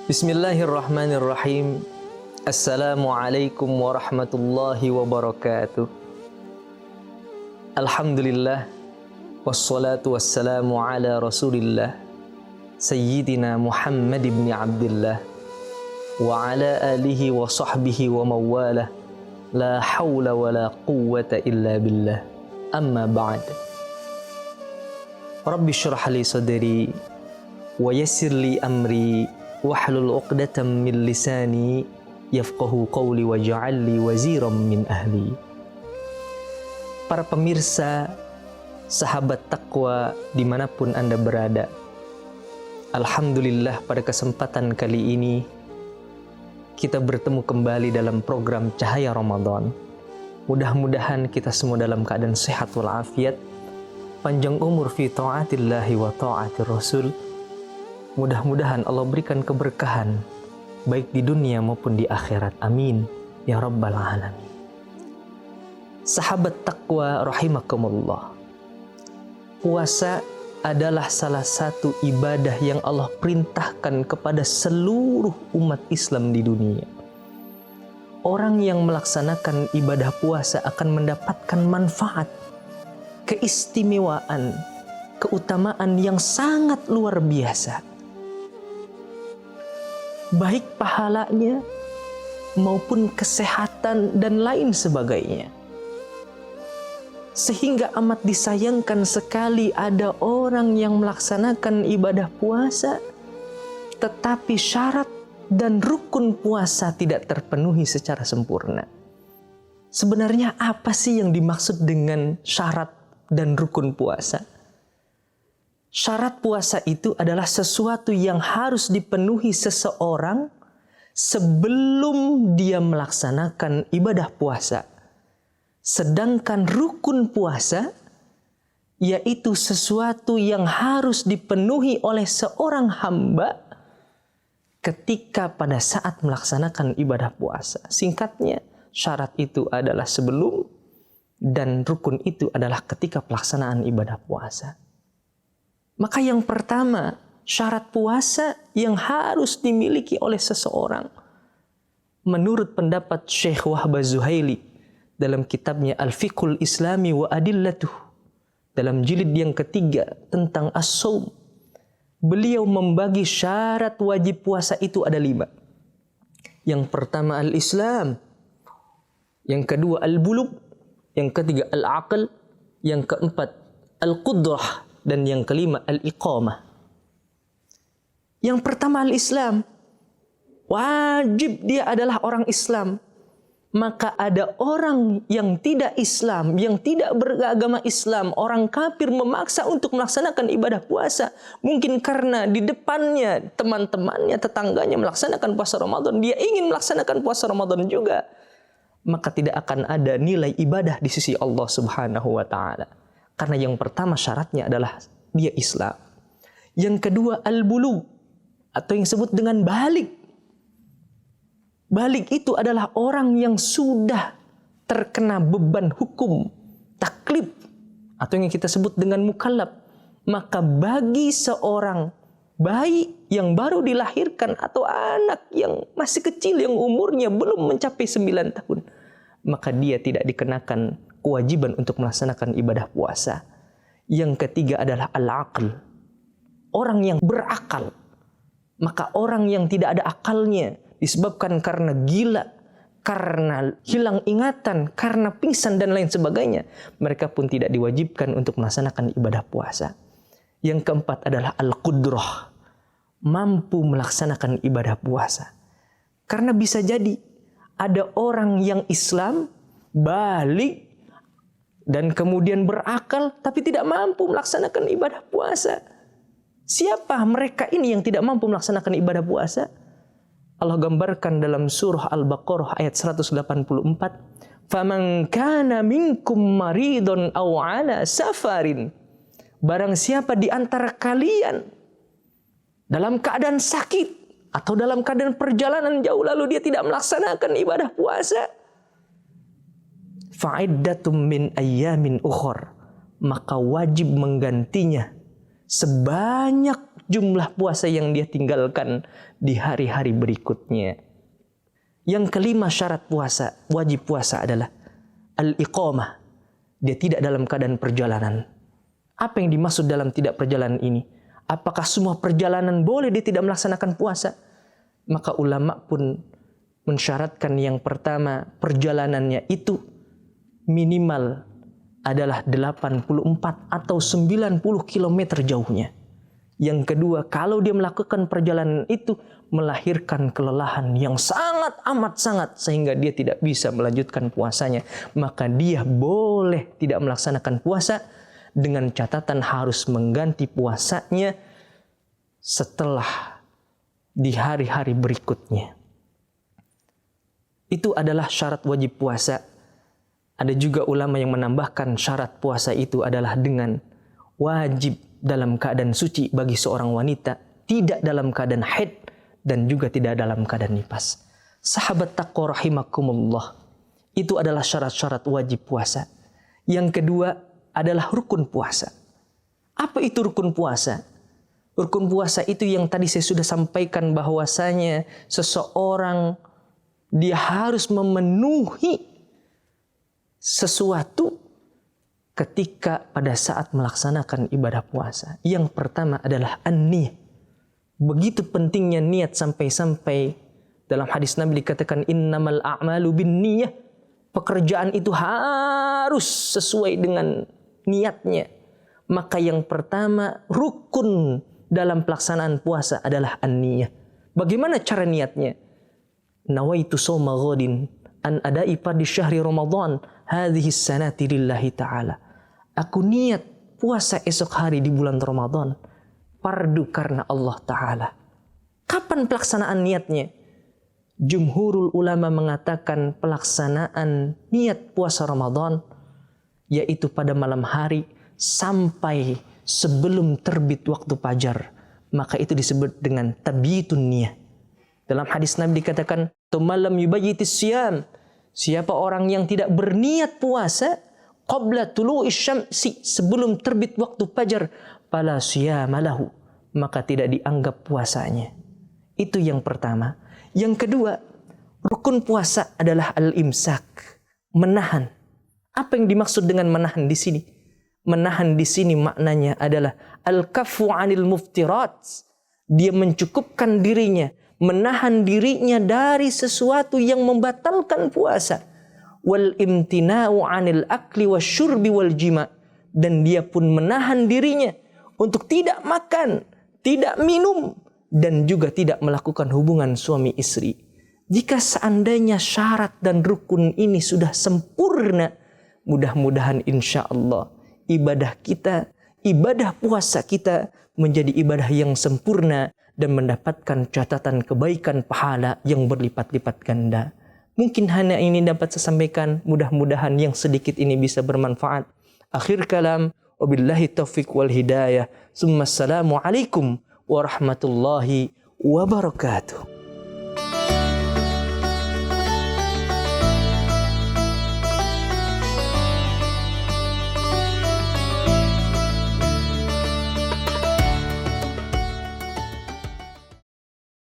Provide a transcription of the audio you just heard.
Bismillahirrahmanirrahim. Assalamualaikum warahmatullahi wabarakatuh. Alhamdulillah, wassalatu wassalamu ala rasulillah, Sayyidina Muhammad ibn Abdullah, wa ala alihi wa sahbihi wa mawalah, la hawla wa la quwwata illa billah, amma ba'd. Rabbi syrah li sadri, wa yassir li amri, wahlul 'uqdatam min lisani yafqahu qawli waj'al li waziran min ahli. Para pemirsa, sahabat takwa dimanapun Anda berada, alhamdulillah pada kesempatan kali ini kita bertemu kembali dalam program Cahaya Ramadan. Mudah-mudahan kita semua dalam keadaan sehat walafiat, panjang umur fi ta'atillahi wa ta'atir rasul. Mudah-mudahan Allah berikan keberkahan baik di dunia maupun di akhirat. Amin ya rabbal alamin. Sahabat takwa rahimakumullah, puasa adalah salah satu ibadah yang Allah perintahkan kepada seluruh umat Islam di dunia. Orang yang melaksanakan ibadah puasa akan mendapatkan manfaat, keistimewaan, keutamaan yang sangat luar biasa, baik pahalanya maupun kesehatan dan lain sebagainya. Sehingga amat disayangkan sekali ada orang yang melaksanakan ibadah puasa tetapi syarat dan rukun puasa tidak terpenuhi secara sempurna. Sebenarnya apa sih yang dimaksud dengan syarat dan rukun puasa? Syarat puasa itu adalah sesuatu yang harus dipenuhi seseorang sebelum dia melaksanakan ibadah puasa. Sedangkan rukun puasa yaitu sesuatu yang harus dipenuhi oleh seorang hamba ketika pada saat melaksanakan ibadah puasa. Singkatnya, syarat itu adalah sebelum dan rukun itu adalah ketika pelaksanaan ibadah puasa. Maka yang pertama, syarat puasa yang harus dimiliki oleh seseorang, menurut pendapat Syekh Wahbah Zuhaili dalam kitabnya Al-Fiqhul Islami wa Adillatuh, dalam jilid yang ketiga tentang as-saum, beliau membagi syarat wajib puasa itu ada 5. Yang pertama al-Islam, yang kedua al-bulugh, yang ketiga al-aql, yang keempat al-qudrah, dan yang kelima al-iqamah. Yang pertama al-Islam, wajib dia adalah orang Islam. Maka ada orang yang tidak Islam, yang tidak beragama Islam, orang kafir memaksa untuk melaksanakan ibadah puasa. Mungkin karena di depannya teman-temannya, tetangganya melaksanakan puasa Ramadan, dia ingin melaksanakan puasa Ramadan juga. Maka tidak akan ada nilai ibadah di sisi Allah Subhanahu wa ta'ala. Karena yang pertama syaratnya adalah dia Islam. Yang kedua al-bulugh, atau yang disebut dengan balik. Balik itu adalah orang yang sudah terkena beban hukum taklif, atau yang kita sebut dengan mukallaf. Maka bagi seorang bayi yang baru dilahirkan atau anak yang masih kecil yang umurnya belum mencapai 9 tahun, maka dia tidak dikenakan kewajiban untuk melaksanakan ibadah puasa. Yang ketiga adalah al-aql, orang yang berakal. Maka orang yang tidak ada akalnya disebabkan karena gila, karena hilang ingatan, karena pingsan dan lain sebagainya, mereka pun tidak diwajibkan untuk melaksanakan ibadah puasa. Yang keempat adalah al-qudrah, mampu melaksanakan ibadah puasa. Karena bisa jadi ada orang yang Islam, balik, dan kemudian berakal tapi tidak mampu melaksanakan ibadah puasa. Siapa mereka ini yang tidak mampu melaksanakan ibadah puasa? Allah gambarkan dalam surah Al-Baqarah ayat 184, "Faman kana minkum maridun aw ala safarin." Barang siapa di antara kalian dalam keadaan sakit atau dalam keadaan perjalanan jauh lalu dia tidak melaksanakan ibadah puasa, fa'iddatum min ayyamin ukhor, maka wajib menggantinya sebanyak jumlah puasa yang dia tinggalkan di hari-hari berikutnya. Yang kelima syarat puasa, wajib puasa adalah al-iqamah. Dia tidak dalam keadaan perjalanan. Apa yang dimaksud dalam tidak perjalanan ini? Apakah semua perjalanan boleh dia tidak melaksanakan puasa? Maka ulama pun mensyaratkan yang pertama, perjalanannya itu minimal adalah 84 atau 90 km jauhnya. Yang kedua, kalau dia melakukan perjalanan itu melahirkan kelelahan yang sangat amat sangat sehingga dia tidak bisa melanjutkan puasanya, maka dia boleh tidak melaksanakan puasa dengan catatan harus mengganti puasanya setelah di hari-hari berikutnya. Itu adalah syarat wajib puasa. Ada juga ulama yang menambahkan syarat puasa itu adalah dengan wajib dalam keadaan suci bagi seorang wanita, tidak dalam keadaan haid dan juga tidak dalam keadaan nifas. Sahabat taqwa rahimakumullah, itu adalah syarat-syarat wajib puasa. Yang kedua adalah rukun puasa. Apa itu rukun puasa? Rukun puasa itu yang tadi saya sudah sampaikan bahwasanya seseorang dia harus memenuhi sesuatu ketika pada saat melaksanakan ibadah puasa. Yang pertama adalah an-niyah. Begitu pentingnya niat sampai-sampai dalam hadis Nabi dikatakan innamal a'malu binniyah. Pekerjaan itu harus sesuai dengan niatnya. Maka yang pertama rukun dalam pelaksanaan puasa adalah an-niyah. Bagaimana cara niatnya? Nawaitu shauma ghadin an adai fardhi syahri Ramadan hadhihi sanati lillahi ta'ala. Aku niat puasa esok hari di bulan Ramadan fardu karena Allah Ta'ala. Kapan pelaksanaan niatnya? Jumhurul ulama mengatakan pelaksanaan niat puasa Ramadan yaitu pada malam hari sampai sebelum terbit waktu fajar. Maka itu disebut dengan tabyitun niyah. Dalam hadis Nabi dikatakan, "Tumalam yubayyitis siyam." Siapa orang yang tidak berniat puasa qabla tulu'is syamsi, sebelum terbit waktu fajar, fala siyama lahu, maka tidak dianggap puasanya. Itu yang pertama. Yang kedua, rukun puasa adalah al-imsak, menahan. Apa yang dimaksud dengan menahan di sini? Menahan di sini maknanya adalah al-kaffu 'anil muftirat. Dia mencukupkan dirinya, menahan dirinya dari sesuatu yang membatalkan puasa. Wal imtina'u 'anil akli wasyurbi wal jima', dan dia pun menahan dirinya untuk tidak makan, tidak minum dan juga tidak melakukan hubungan suami istri. Jika seandainya syarat dan rukun ini sudah sempurna, mudah-mudahan insyaallah ibadah kita, ibadah puasa kita menjadi ibadah yang sempurna dan mendapatkan catatan kebaikan pahala yang berlipat-lipat ganda. Mungkin hanya ini dapat saya sampaikan, mudah-mudahan yang sedikit ini bisa bermanfaat. Akhir kalam, wabillahi taufiq wal hidayah. Assalamualaikum warahmatullahi wabarakatuh.